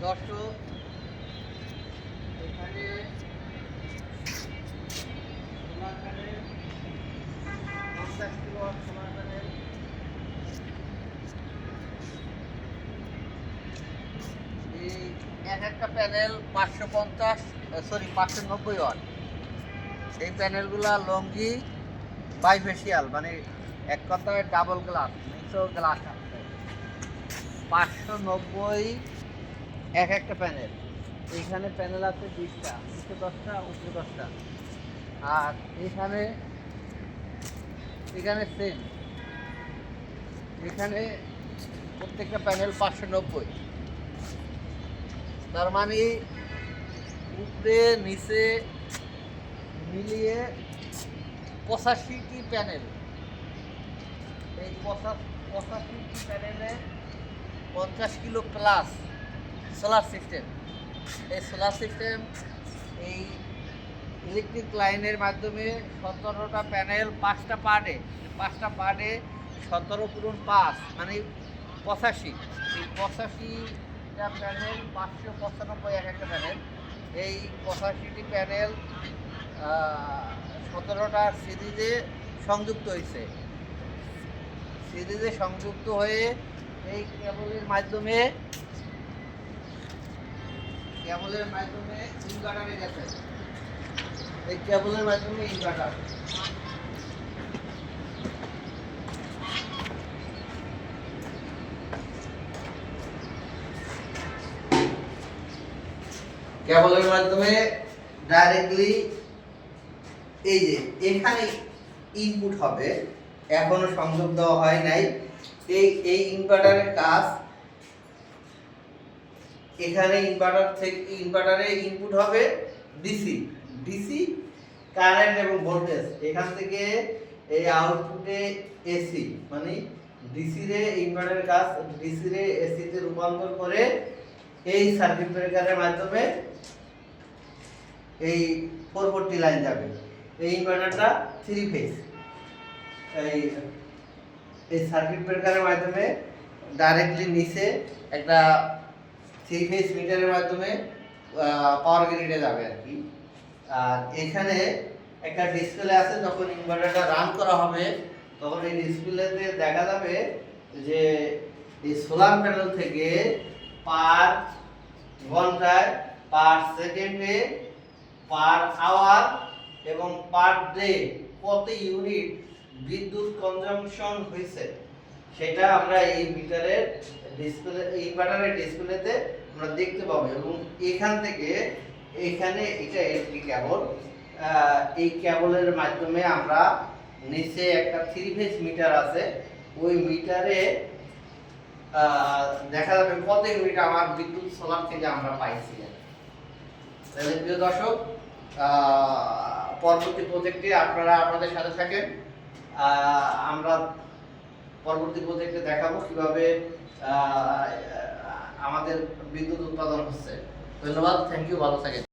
দর্শক, এখানে solar panel 50 kilowatt solar panel, এই এক একটা প্যানেল 590 ওয়াট। এই প্যানেলগুলা লঙ্গি বাইফেশিয়াল, মানে এক কথায় ডাবল গ্লাস, নিচেও গ্লাস আছে। 590 এক একটা প্যানেল। এইখানে প্যানেল আছে 20টা, নিচে 10টা, উপরে 10টা। আর এখানে সেম, এখানে প্রত্যেকটা প্যানেল 590। তার মানে উপরে নিচে মিলিয়ে 85টি প্যানেল। এই 85টি প্যানেলে 50 কিলো প্লাস সোলার সিস্টেম। এই সোলার সিস্টেম এই ইলেকট্রিক লাইনের মাধ্যমে 17টা প্যানেল, 5টা পার ডে 17 × 5 মানে 85। এই 85টা প্যানেল 595 এক একটা প্যানেল। এই 85টি প্যানেল 17টা সিরিজে সংযুক্ত হয়েছে। হয়ে এই কেবলের মাধ্যমে ইনভার্টারে গেছে। এই কেবলের মাধ্যমে ইনভার্টার, কেবলের মাধ্যমে ডাইরেক্টলি এই যে এখানে ইনপুট হবে, এখনো সংযোগ দেওয়া হয় নাই। এই ইনভার্টারের কাজ, এখানে ইনভার্টারে ইনপুট হবে ডিসি কারেন্ট এবং ভোল্টেজ। এখান থেকে এই আউটপুটে এসি, মানে ডিসি রে ইনভার্টারের কাজ ডিসি রে এসি তে রূপান্তর করে এই সার্কিট ব্রেকারের মাধ্যমে এই 440 লাইন যাবে। এই ইনভার্টারটা 3 ফেজ। এই সার্কিট ব্রেকারের মাধ্যমে ডাইরেক্টলি নিচে একটা 3 ফেজ মিটারের মাধ্যমে পাওয়ার গ্রিডে যাবে আর কি। আর এখানে একটা ডিসপ্লে আছে, যখন ইনভার্টারটা রান করা হবে তখন এই ডিসপ্লেতে দেখা যাবে যে এই সোলার প্যানেল থেকে পার ঘন্টায়, পার সেকেন্ডে, পার আওয়ার এবং পার ডে কত ইউনিট বিদ্যুৎ কনজাম্পশন হয়েছে সেটা আমরা এই মিটারের ডিসপ্লে, ইনভার্টারের ডিসপ্লেতে আমরা দেখতে পাবো। এবং এখান থেকে এখানে এটা এলইডি কেবল, এই কেবলের মাধ্যমে আমরা নিচে একটা 3 ফেজ মিটার আছে, ওই মিটারে দেখা যাবে কত ইউনিট আমার বিদ্যুৎ সোলার থেকে আমরা পাইছি। তাহলে প্রিয় দর্শক, পরবর্তী প্রজেক্টে আপনারা আপনাদের সাথে থাকেন। আমরা পরবর্তী প্রজেক্টে দেখাবো কিভাবে আমাদের বিদ্যুৎ উৎপাদন হচ্ছে। ধন্যবাদ, থ্যাংক ইউ, ভালো থাকেন।